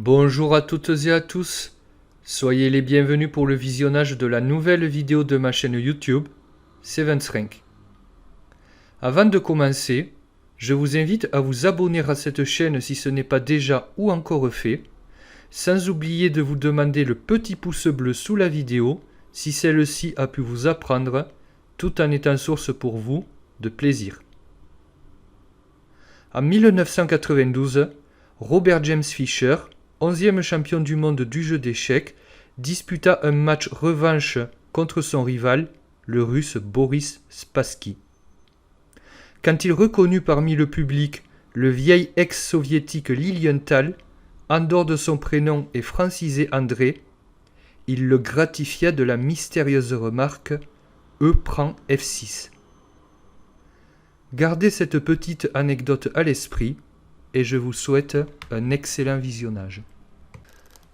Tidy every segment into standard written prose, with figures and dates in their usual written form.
Bonjour à toutes et à tous, soyez les bienvenus pour le visionnage de la nouvelle vidéo de ma chaîne YouTube, Seventh Rank. Avant de commencer, je vous invite à vous abonner à cette chaîne si ce n'est pas déjà ou encore fait, sans oublier de vous demander le petit pouce bleu sous la vidéo si celle-ci a pu vous apprendre, tout en étant source pour vous de plaisir. En 1992, Robert James Fischer, 11e champion du monde du jeu d'échecs, disputa un match revanche contre son rival, le russe Boris Spassky. Quand il reconnut parmi le public le vieil ex-soviétique Lilienthal, en dehors de son prénom et francisé André, il le gratifia de la mystérieuse remarque « E prend F6 ». Gardez cette petite anecdote à l'esprit et je vous souhaite un excellent visionnage.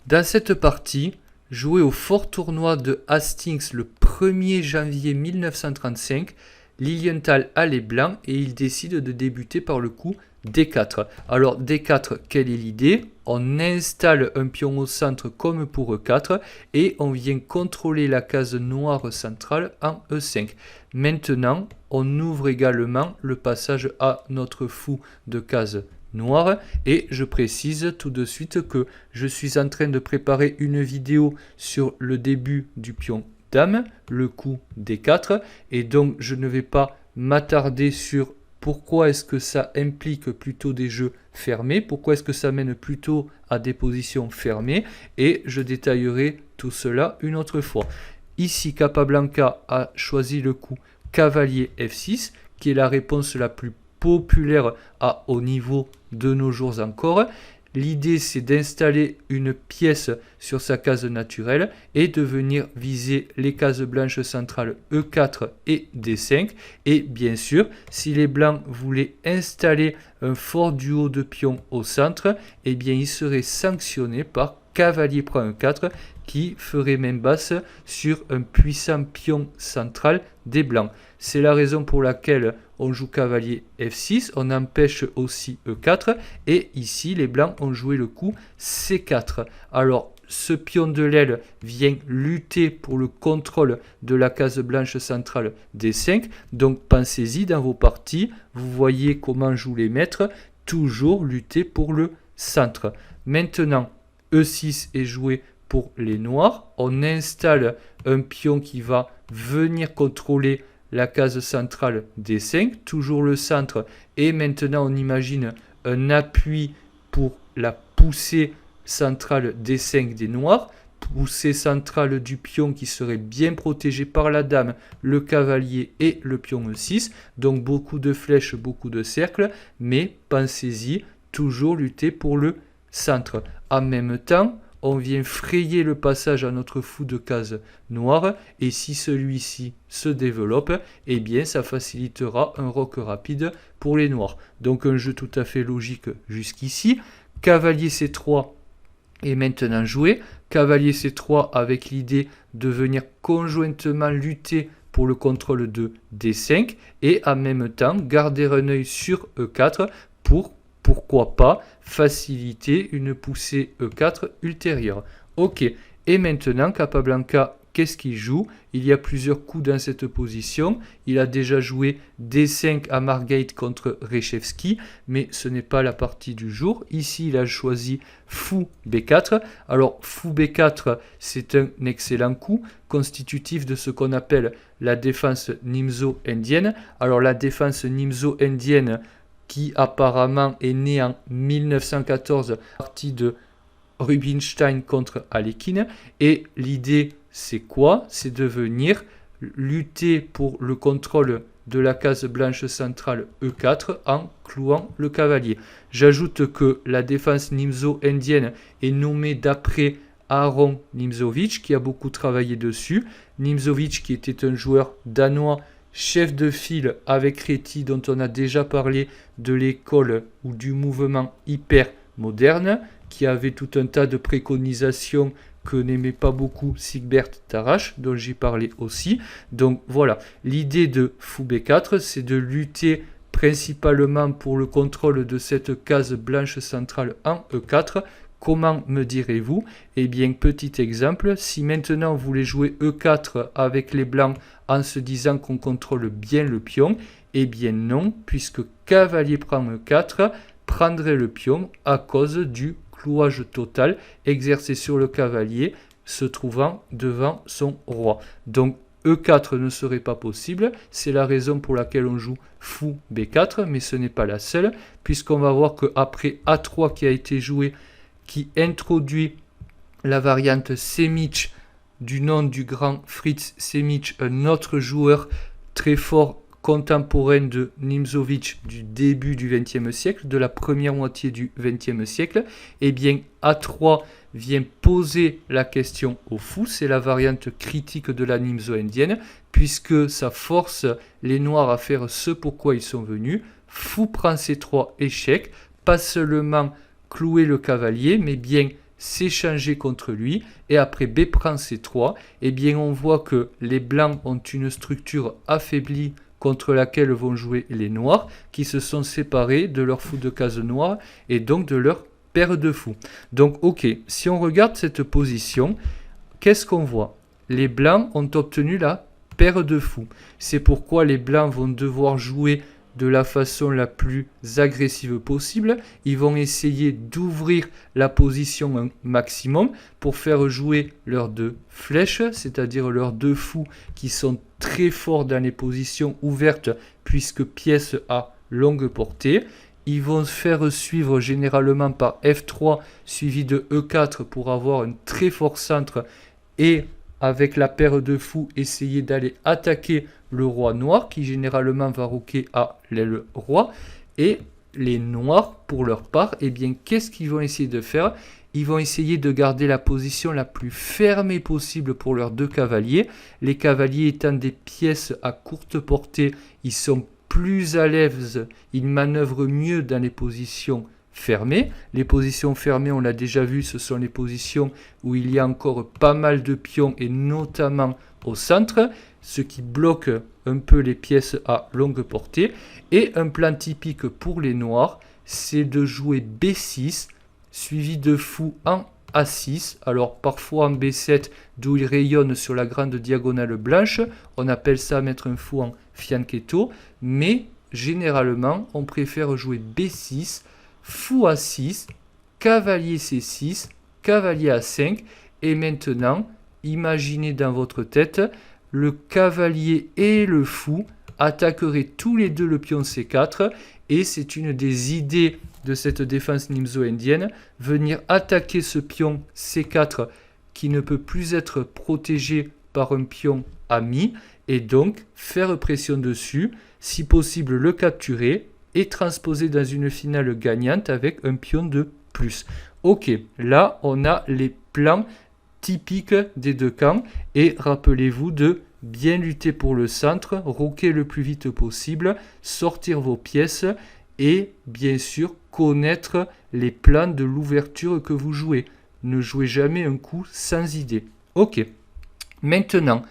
Dans cette partie, jouée au fort tournoi de Hastings le 1er janvier 1935, Lilienthal a les blancs et il décide de débuter par le coup D4. Alors D4, quelle est l'idée? On installe un pion au centre comme pour E4 et on vient contrôler la case noire centrale en E5. Maintenant, on ouvre également le passage à notre fou de case noire et je précise tout de suite que je suis en train de préparer une vidéo sur le début du pion dame, le coup D4, et donc je ne vais pas m'attarder sur pourquoi est-ce que ça implique plutôt des jeux fermés, pourquoi est-ce que ça mène plutôt à des positions fermées, et je détaillerai tout cela une autre fois. Ici, Capablanca a choisi le coup cavalier F6, qui est la réponse la plus populaire à haut niveau de nos jours encore. L'idée, c'est d'installer une pièce sur sa case naturelle et de venir viser les cases blanches centrales E4 et D5. Et bien sûr, si les blancs voulaient installer un fort duo de pions au centre, eh bien, ils seraient sanctionnés par cavalier prend E4 qui ferait main basse sur un puissant pion central des blancs. C'est la raison pour laquelle on joue cavalier F6, on empêche aussi E4, et ici les blancs ont joué le coup C4. Alors ce pion de l'aile vient lutter pour le contrôle de la case blanche centrale D5, donc pensez-y dans vos parties, vous voyez comment jouent les maîtres, toujours lutter pour le centre. Maintenant, E6 est joué pour les noirs, on installe un pion qui va venir contrôler la case centrale D5, toujours le centre, et maintenant on imagine un appui pour la poussée centrale D5 des noirs, poussée centrale du pion qui serait bien protégée par la dame, le cavalier et le pion E6, donc beaucoup de flèches, beaucoup de cercles, mais pensez-y, toujours lutter pour le centre. En même temps, on vient frayer le passage à notre fou de case noire, et si celui-ci se développe, eh bien ça facilitera un rock rapide pour les noirs. Donc un jeu tout à fait logique jusqu'ici. Cavalier C3 est maintenant joué. Cavalier C3 avec l'idée de venir conjointement lutter pour le contrôle de D5, et en même temps garder un œil sur E4 pour pourquoi pas faciliter une poussée E4 ultérieure. Ok, et maintenant Capablanca, qu'est-ce qu'il joue? Il y a plusieurs coups dans cette position. Il a déjà joué D5 à Margate contre Reshevsky, mais ce n'est pas la partie du jour. Ici, il a choisi fou B4. Alors, fou B4, c'est un excellent coup, constitutif de ce qu'on appelle la défense nimzo-indienne. Alors, la défense nimzo-indienne, qui apparemment est né en 1914, partie de Rubinstein contre Alekhine. Et l'idée, c'est quoi? C'est de venir lutter pour le contrôle de la case blanche centrale E4 en clouant le cavalier. J'ajoute que la défense nimzo-indienne est nommée d'après Aaron Nimzowitsch, qui a beaucoup travaillé dessus. Nimzowitsch, qui était un joueur danois, chef de file avec Réti, dont on a déjà parlé de l'école ou du mouvement hyper moderne, qui avait tout un tas de préconisations que n'aimait pas beaucoup Sigbert Tarrasch, dont j'ai parlé aussi. Donc voilà, l'idée de fou B4, c'est de lutter principalement pour le contrôle de cette case blanche centrale en E4 Comment me direz-vous? Eh bien, petit exemple, si maintenant vous voulez jouer E4 avec les blancs en se disant qu'on contrôle bien le pion, eh bien non, puisque cavalier prend E4 prendrait le pion à cause du clouage total exercé sur le cavalier se trouvant devant son roi. Donc E4 ne serait pas possible, c'est la raison pour laquelle on joue fou B4, mais ce n'est pas la seule, puisqu'on va voir qu'après A3 qui a été joué, qui introduit la variante Semic du nom du grand Fritz Semic, un autre joueur très fort contemporain de Nimzowitsch du début du XXe siècle, de la première moitié du XXe siècle, eh bien A3 vient poser la question au fou, c'est la variante critique de la nimzo-indienne, puisque ça force les noirs à faire ce pourquoi ils sont venus. Fou prend C3, échec, pas seulement clouer le cavalier, mais bien s'échanger contre lui, et après B prend C3, eh bien on voit que les blancs ont une structure affaiblie contre laquelle vont jouer les noirs, qui se sont séparés de leur fou de case noire, et donc de leur paire de fous. Donc ok, si on regarde cette position, qu'est-ce qu'on voit? Les blancs ont obtenu la paire de fous. C'est pourquoi les blancs vont devoir jouer de la façon la plus agressive possible. Ils vont essayer d'ouvrir la position un maximum pour faire jouer leurs deux flèches, c'est-à-dire leurs deux fous qui sont très forts dans les positions ouvertes puisque pièce à longue portée. Ils vont se faire suivre généralement par F3 suivi de E4 pour avoir un très fort centre et avec la paire de fous essayer d'aller attaquer le roi noir qui généralement va roquer à l'aile roi. Et les noirs pour leur part, eh bien qu'est-ce qu'ils vont essayer de faire? Ils vont essayer de garder la position la plus fermée possible pour leurs deux cavaliers. Les cavaliers étant des pièces à courte portée, ils sont plus à l'aise, ils manœuvrent mieux dans les positions fermées. Les positions fermées, on l'a déjà vu, ce sont les positions où il y a encore pas mal de pions et notamment au centre, ce qui bloque un peu les pièces à longue portée. Et un plan typique pour les noirs, c'est de jouer B6 suivi de fou en A6, alors parfois en B7 d'où il rayonne sur la grande diagonale blanche, on appelle ça mettre un fou en fianchetto, mais généralement on préfère jouer B6, fou A6, cavalier C6, cavalier A5, et maintenant imaginez dans votre tête le cavalier et le fou attaqueraient tous les deux le pion C4, et c'est une des idées de cette défense nimzo-indienne, venir attaquer ce pion C4 qui ne peut plus être protégé par un pion ami, et donc faire pression dessus, si possible le capturer et transposer dans une finale gagnante avec un pion de plus. Ok, là on a les plans typiques des deux camps, et rappelez-vous de bien lutter pour le centre, roquer le plus vite possible, sortir vos pièces et bien sûr connaître les plans de l'ouverture que vous jouez. Ne jouez jamais un coup sans idée. Ok, maintenant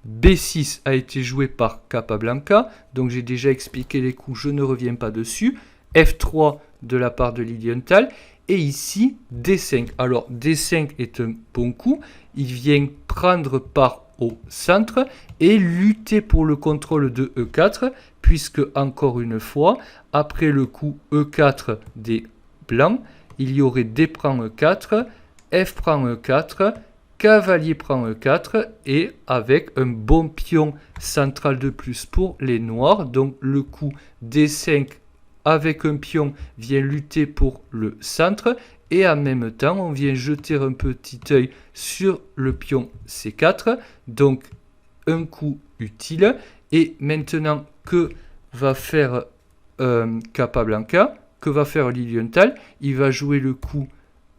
B6 a été joué par Capablanca, donc j'ai déjà expliqué les coups, je ne reviens pas dessus. F3 de la part de Lilienthal, et ici D5. Alors D5 est un bon coup, il vient prendre part au centre et lutter pour le contrôle de E4, puisque encore une fois, après le coup E4 des blancs, il y aurait D prend E4, F prend E4, cavalier prend E4, et avec un bon pion central de plus pour les noirs, donc le coup D5 avec un pion vient lutter pour le centre, et en même temps on vient jeter un petit œil sur le pion C4, donc un coup utile. Et maintenant que va faire Capablanca, que va faire Lilienthal? Il va jouer le coup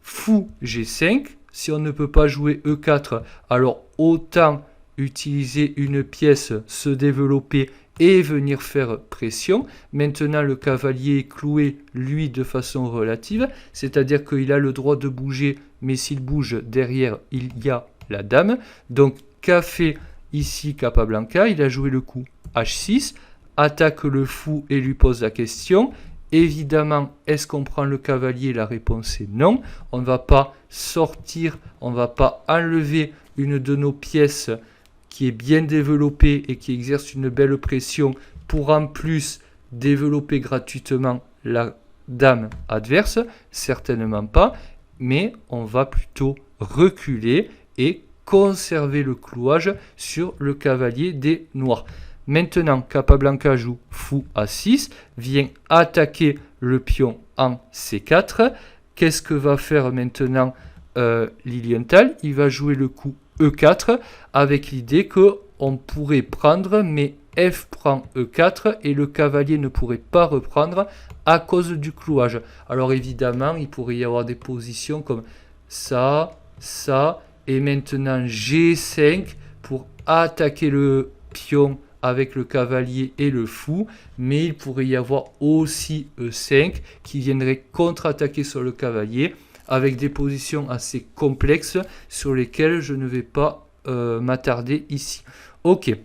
fou G5. Si on ne peut pas jouer E4, alors autant utiliser une pièce, se développer et venir faire pression. Maintenant, le cavalier est cloué, lui, de façon relative, c'est-à-dire qu'il a le droit de bouger, mais s'il bouge, derrière, il y a la dame. Donc, qu'a fait ici Capablanca? Il a joué le coup H6, attaque le fou et lui pose la question, Évidemment, est-ce qu'on prend le cavalier? La réponse est non. On ne va pas sortir, on ne va pas enlever une de nos pièces qui est bien développée et qui exerce une belle pression pour en plus développer gratuitement la dame adverse. Certainement pas, mais on va plutôt reculer et conserver le clouage sur le cavalier des noirs. Maintenant, Capablanca joue fou A6, vient attaquer le pion en C4. Qu'est-ce que va faire maintenant Lilienthal? Il va jouer le coup E4 avec l'idée qu'on pourrait prendre, mais F prend E4 et le cavalier ne pourrait pas reprendre à cause du clouage. Alors évidemment, il pourrait y avoir des positions comme ça, ça, et maintenant G5 pour attaquer le pion avec le cavalier et le fou, mais il pourrait y avoir aussi E5 qui viendrait contre-attaquer sur le cavalier avec des positions assez complexes sur lesquelles je ne vais pas m'attarder ici. Ok,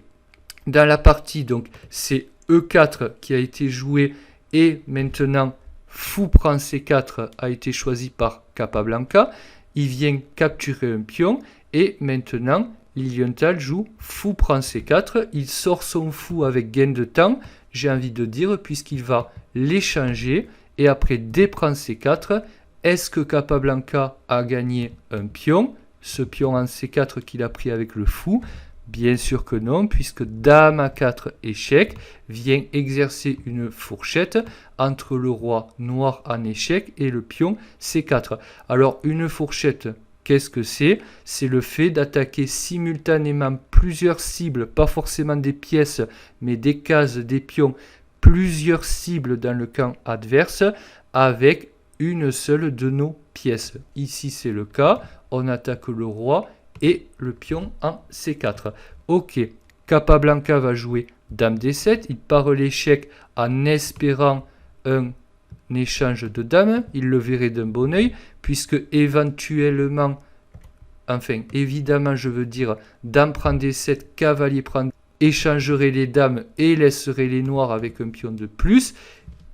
dans la partie, donc c'est E4 qui a été joué et maintenant fou prend C4 a été choisi par Capablanca. Il vient capturer un pion et maintenant Lilienthal joue fou prend C4, il sort son fou avec gain de temps, j'ai envie de dire, puisqu'il va l'échanger, et après D prend C4, est-ce que Capablanca a gagné un pion? Ce pion en C4 qu'il a pris avec le fou? Bien sûr que non, puisque Dame A4 échec vient exercer une fourchette entre le roi noir en échec et le pion C4. Alors une fourchette, qu'est-ce que c'est? C'est le fait d'attaquer simultanément plusieurs cibles, pas forcément des pièces, mais des cases, des pions, plusieurs cibles dans le camp adverse avec une seule de nos pièces. Ici, c'est le cas. On attaque le roi et le pion en C4. Ok, Capablanca va jouer Dame D7. Il part l'échec en espérant un échange de dames, il le verrait d'un bon oeil, puisque éventuellement, enfin évidemment je veux dire, dame prend D7, cavalier prend, échangerait les dames et laisserait les noirs avec un pion de plus.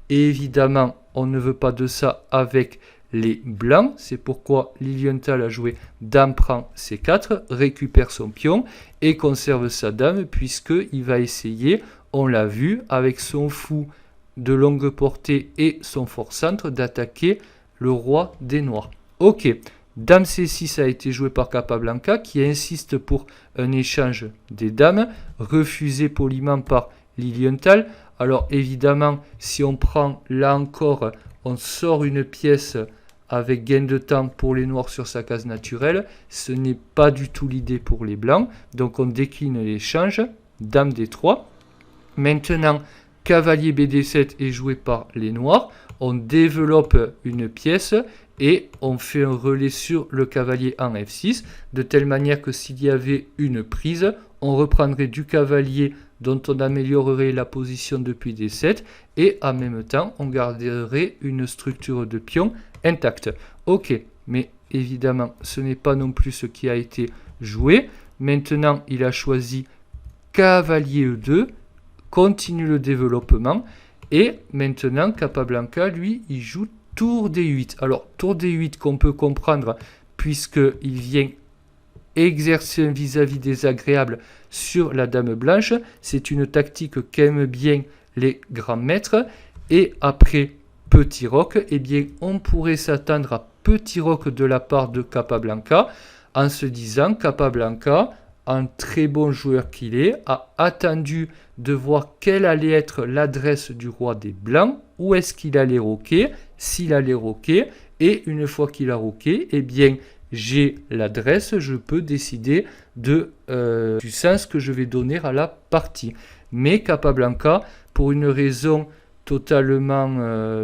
Et évidemment, on ne veut pas de ça avec les blancs, c'est pourquoi Lilienthal a joué dame prend C4, récupère son pion et conserve sa dame, puisqu'il va essayer, on l'a vu, avec son fou de longue portée et son fort centre, d'attaquer le roi des noirs. Ok, dame C6 a été joué par Capablanca qui insiste pour un échange des dames, refusé poliment par Lilienthal. Alors évidemment, si on prend là encore, on sort une pièce avec gain de temps pour les noirs sur sa case naturelle, ce n'est pas du tout l'idée pour les blancs, donc on décline l'échange, dame D3. Maintenant, cavalier BD7 est joué par les noirs, on développe une pièce et on fait un relais sur le cavalier en F6, de telle manière que s'il y avait une prise, on reprendrait du cavalier dont on améliorerait la position depuis D7 et en même temps on garderait une structure de pion intacte. Ok, mais évidemment ce n'est pas non plus ce qui a été joué. Maintenant il a choisi cavalier E2, continue le développement et maintenant Capablanca lui il joue tour D8. Alors tour D8 qu'on peut comprendre puisqu'il vient exercer un vis-à-vis désagréable sur la dame blanche, c'est une tactique qu'aiment bien les grands maîtres. Et après petit roc, eh bien on pourrait s'attendre à petit roc de la part de Capablanca en se disant Capablanca, un très bon joueur qu'il est, a attendu de voir quelle allait être l'adresse du roi des blancs, où est-ce qu'il allait roquer, s'il allait roquer, et une fois qu'il a roqué, eh bien j'ai l'adresse, je peux décider du sens que je vais donner à la partie. Mais Capablanca, pour une raison totalement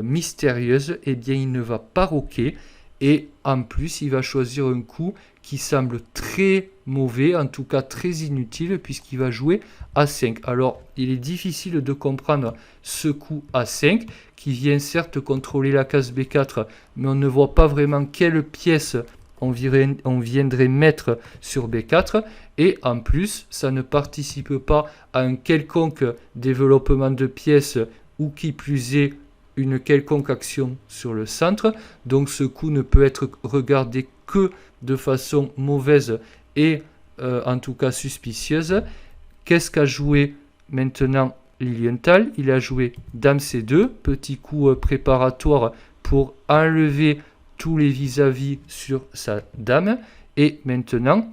mystérieuse, eh bien il ne va pas roquer et en plus il va choisir un coup qui semble très mauvais, en tout cas très inutile, puisqu'il va jouer A5. Alors il est difficile de comprendre ce coup A5 qui vient certes contrôler la case B4, mais on ne voit pas vraiment quelle pièce on viendrait mettre sur B4, et en plus ça ne participe pas à un quelconque développement de pièces, ou qui plus est une quelconque action sur le centre. Donc ce coup ne peut être regardé que de façon mauvaise et en tout cas suspicieuse. Qu'est-ce qu'a joué maintenant Lilienthal? Il a joué Dame C2, petit coup préparatoire pour enlever tous les vis-à-vis sur sa dame. Et maintenant,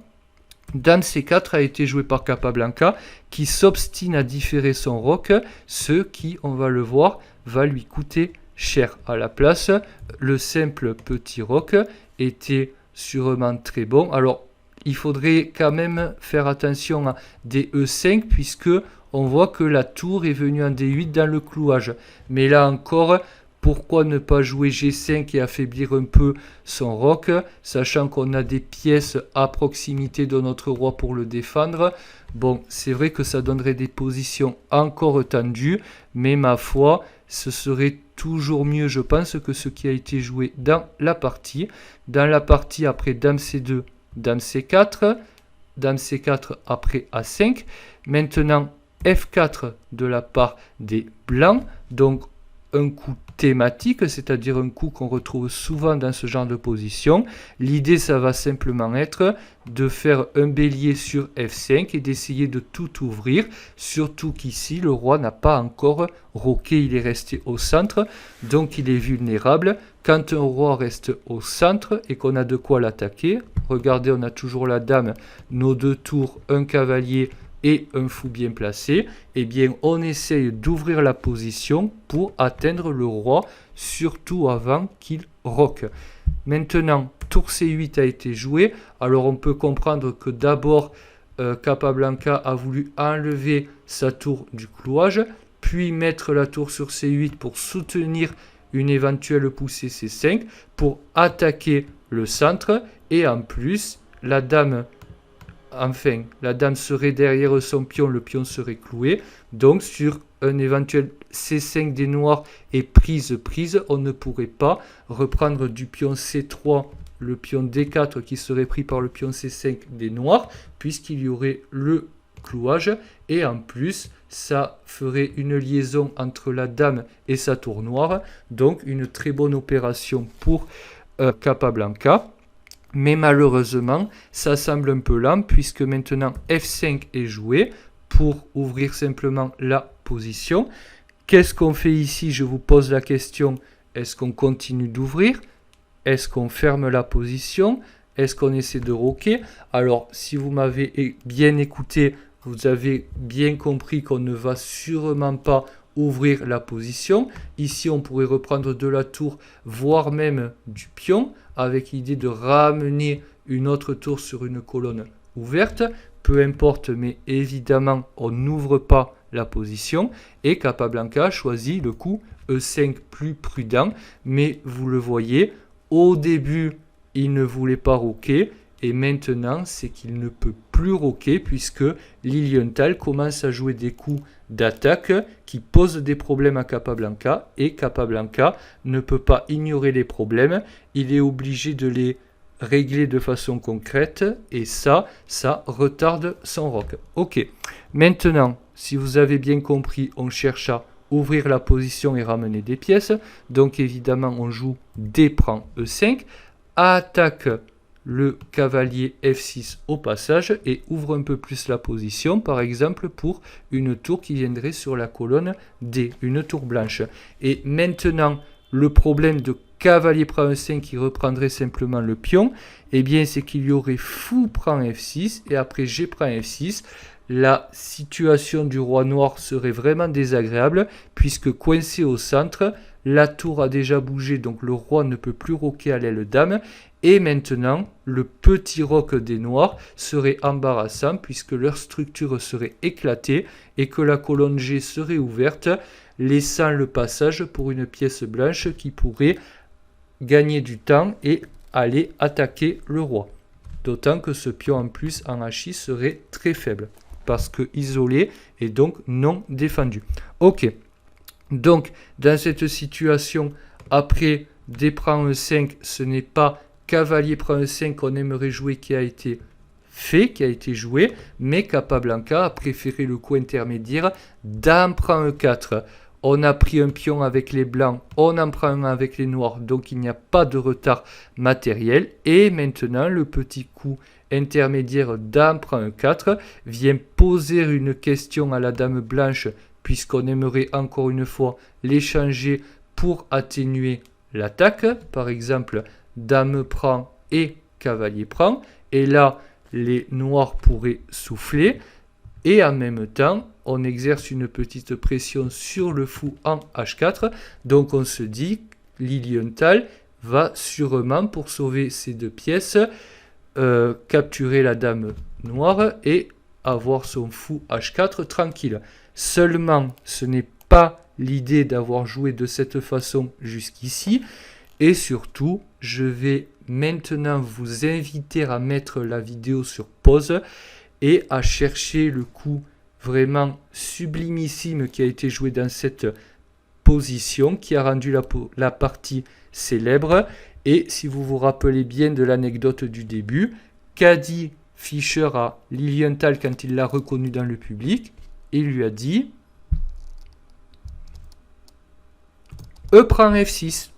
Dame C4 a été joué par Capablanca, qui s'obstine à différer son roc, ce qui, on va le voir, va lui coûter cher. À la place, le simple petit roc était sûrement très bon. Alors, il faudrait quand même faire attention à des E5, puisque on voit que la tour est venue en D8 dans le clouage. Mais là encore, pourquoi ne pas jouer G5 et affaiblir un peu son roc, sachant qu'on a des pièces à proximité de notre roi pour le défendre. Bon, c'est vrai que ça donnerait des positions encore tendues, mais ma foi, ce serait toujours mieux, je pense, que ce qui a été joué dans la partie. Dans la partie, après Dame C2, Dame C4, Dame C4 après A5. Maintenant, F4 de la part des Blancs, donc un coup thématique, c'est-à-dire un coup qu'on retrouve souvent dans ce genre de position. L'idée, ça va simplement être de faire un bélier sur F5 et d'essayer de tout ouvrir, surtout qu'ici, le roi n'a pas encore roqué, il est resté au centre, donc il est vulnérable. Quand un roi reste au centre et qu'on a de quoi l'attaquer, regardez, on a toujours la dame, nos deux tours, un cavalier et un fou bien placé, eh bien on essaye d'ouvrir la position pour atteindre le roi, surtout avant qu'il roque. Maintenant, tour C8 a été joué, alors on peut comprendre que d'abord Capablanca a voulu enlever sa tour du clouage, puis mettre la tour sur C8 pour soutenir une éventuelle poussée C5, pour attaquer le centre, et en plus, la dame serait derrière son pion, le pion serait cloué. Donc sur un éventuel C5 des noirs et prise, on ne pourrait pas reprendre du pion C3 le pion D4 qui serait pris par le pion C5 des noirs, puisqu'il y aurait le clouage. Et en plus, ça ferait une liaison entre la dame et sa tour noire. Donc une très bonne opération pour Capablanca. Mais malheureusement, ça semble un peu lent puisque maintenant F5 est joué pour ouvrir simplement la position. Qu'est-ce qu'on fait ici? Je vous pose la question. Est-ce qu'on continue d'ouvrir? Est-ce qu'on ferme la position? Est-ce qu'on essaie de roquer? Alors, si vous m'avez bien écouté, vous avez bien compris qu'on ne va sûrement pas ouvrir la position. Ici, on pourrait reprendre de la tour, voire même du pion, avec l'idée de ramener une autre tour sur une colonne ouverte. Peu importe, mais évidemment, on n'ouvre pas la position. Et Capablanca choisit le coup E5 plus prudent. Mais vous le voyez, au début, il ne voulait pas roquer. Et maintenant, c'est qu'il ne peut plus roquer puisque Lilienthal commence à jouer des coups d'attaque qui posent des problèmes à Capablanca. Et Capablanca ne peut pas ignorer les problèmes. Il est obligé de les régler de façon concrète. Et ça retarde son roc. Ok. Maintenant, si vous avez bien compris, on cherche à ouvrir la position et ramener des pièces. Donc évidemment, on joue D prend E5. Attaque le cavalier F6 au passage et ouvre un peu plus la position, par exemple pour une tour qui viendrait sur la colonne D, une tour blanche. Et maintenant, le problème de cavalier prend E5 qui reprendrait simplement le pion, eh bien c'est qu'il y aurait fou prend F6 et après G prend F6. La situation du roi noir serait vraiment désagréable puisque coincé au centre, la tour a déjà bougé, donc le roi ne peut plus roquer à l'aile dame. Et maintenant, le petit roc des noirs serait embarrassant puisque leur structure serait éclatée et que la colonne G serait ouverte, laissant le passage pour une pièce blanche qui pourrait gagner du temps et aller attaquer le roi. D'autant que ce pion en plus en H6 serait très faible parce que isolé et donc non défendu. Ok, donc dans cette situation, après D prend E5, ce n'est pas cavalier prend E5 qu'on aimerait jouer qui a été fait, qui a été joué, mais Capablanca a préféré le coup intermédiaire, dame prend E4. On a pris un pion avec les blancs, on en prend un avec les noirs, donc il n'y a pas de retard matériel. Et maintenant, le petit coup intermédiaire dame prend un 4 vient poser une question à la dame blanche, puisqu'on aimerait encore une fois l'échanger pour atténuer l'attaque. Par exemple, dame prend et cavalier prend. Et là, les noirs pourraient souffler. Et en même temps, on exerce une petite pression sur le fou en H4. Donc on se dit, Lilienthal va sûrement, pour sauver ces deux pièces, capturer la dame noire et avoir son fou H4 tranquille. Seulement, ce n'est pas l'idée d'avoir joué de cette façon jusqu'ici. Et surtout, je vais maintenant vous inviter à mettre la vidéo sur pause et à chercher le coup vraiment sublimissime qui a été joué dans cette position, qui a rendu la partie célèbre. Et si vous vous rappelez bien de l'anecdote du début, qu'a dit Fischer à Lilienthal quand il l'a reconnu dans le public? Il lui a dit E prend F6.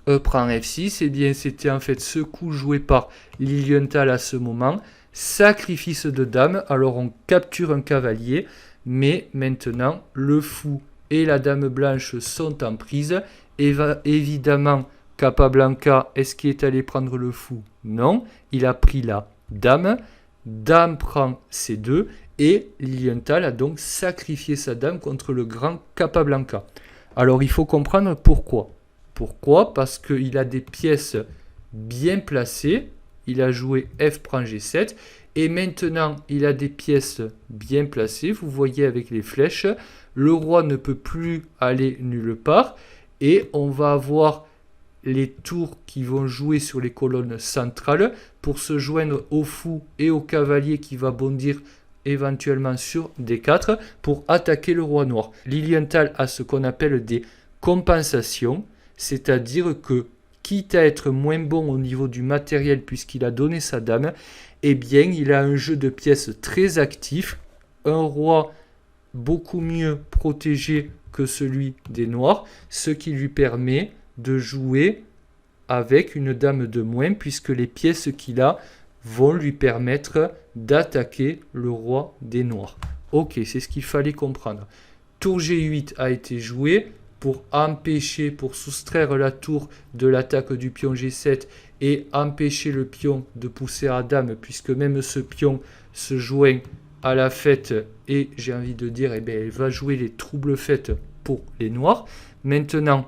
E prend F6, et bien c'était en fait ce coup joué par Lilienthal à ce moment. Sacrifice de dame, alors on capture un cavalier, mais maintenant le fou et la dame blanche sont en prise. Et évidemment, Capablanca, est-ce qu'il est allé prendre le fou? Non, il a pris la dame. Dame prend C2 et Lilienthal a donc sacrifié sa dame contre le grand Capablanca. Alors il faut comprendre pourquoi. Pourquoi? Parce qu'il a des pièces bien placées. Il a joué F prend G7 et maintenant il a des pièces bien placées. Vous voyez avec les flèches, le roi ne peut plus aller nulle part et on va avoir les tours qui vont jouer sur les colonnes centrales pour se joindre au fou et au cavalier qui va bondir éventuellement sur D4 pour attaquer le roi noir. Lilienthal a ce qu'on appelle des compensations, c'est-à-dire que quitte à être moins bon au niveau du matériel puisqu'il a donné sa dame, eh bien il a un jeu de pièces très actif, un roi beaucoup mieux protégé que celui des noirs, ce qui lui permet de jouer avec une dame de moins puisque les pièces qu'il a vont lui permettre d'attaquer le roi des noirs. Ok, c'est ce qu'il fallait comprendre. Tour G8 a été joué pour empêcher, pour soustraire la tour de l'attaque du pion G7 et empêcher le pion de pousser à dame, puisque même ce pion se joint à la fête et j'ai envie de dire, eh bien, elle va jouer les troubles fêtes pour les noirs. Maintenant,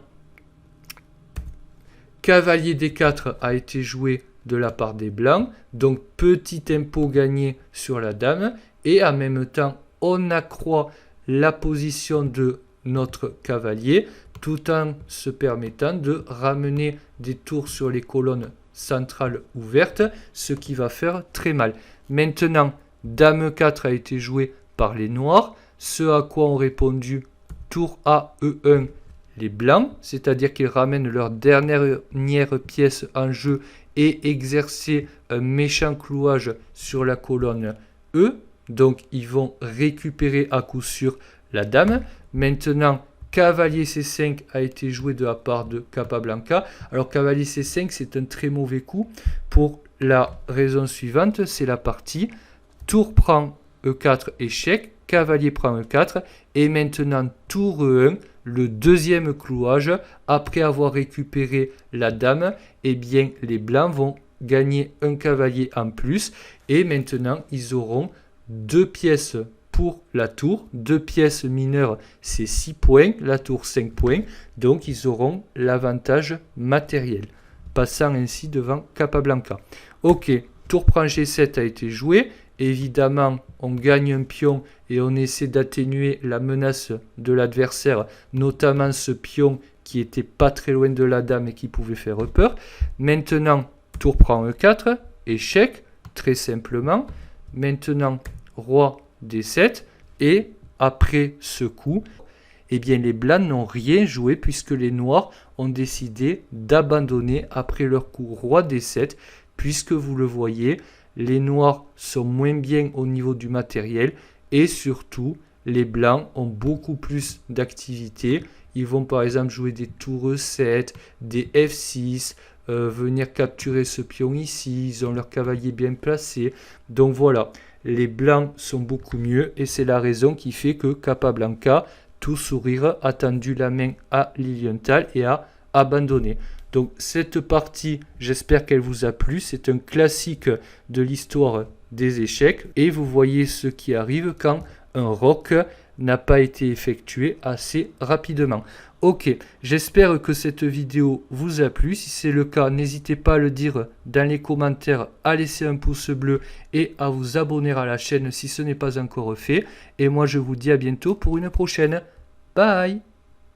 cavalier D4 a été joué de la part des blancs, donc petit impôt gagné sur la dame et en même temps on accroît la position de notre cavalier tout en se permettant de ramener des tours sur les colonnes centrales ouvertes, ce qui va faire très mal. Maintenant, dame 4 a été joué par les noirs, ce à quoi ont répondu tour A, E1 les blancs, c'est-à-dire qu'ils ramènent leur dernière pièce en jeu et exercer un méchant clouage sur la colonne E, donc ils vont récupérer à coup sûr la dame. Maintenant, cavalier C5 a été joué de la part de Capablanca. Alors cavalier C5 c'est un très mauvais coup pour la raison suivante, c'est la partie tour prend E4 échec, cavalier prend E4 et maintenant tour E1, le deuxième clouage. Après avoir récupéré la dame, eh bien les blancs vont gagner un cavalier en plus et maintenant ils auront deux pièces pour la tour, deux pièces mineures c'est 6 points, la tour 5 points, donc ils auront l'avantage matériel, passant ainsi devant Capablanca. Ok, tour prend G7 a été joué, évidemment on gagne un pion et on essaie d'atténuer la menace de l'adversaire, notamment ce pion qui était pas très loin de la dame et qui pouvait faire peur. Maintenant, tour prend E4, échec, très simplement. Maintenant, roi D7, et après ce coup, eh bien les blancs n'ont rien joué puisque les noirs ont décidé d'abandonner après leur coup roi D7, puisque vous le voyez, les noirs sont moins bien au niveau du matériel et surtout les blancs ont beaucoup plus d'activité. Ils vont par exemple jouer des tours E7, des F6, venir capturer ce pion ici. Ils ont leur cavalier bien placé. Donc voilà, les blancs sont beaucoup mieux et c'est la raison qui fait que Capablanca, tout sourire, a tendu la main à Lilienthal et a abandonné. Donc cette partie, j'espère qu'elle vous a plu. C'est un classique de l'histoire des échecs. Et vous voyez ce qui arrive quand un roc n'a pas été effectué assez rapidement. Ok, j'espère que cette vidéo vous a plu. Si c'est le cas, n'hésitez pas à le dire dans les commentaires, à laisser un pouce bleu et à vous abonner à la chaîne si ce n'est pas encore fait. Et moi, je vous dis à bientôt pour une prochaine. Bye!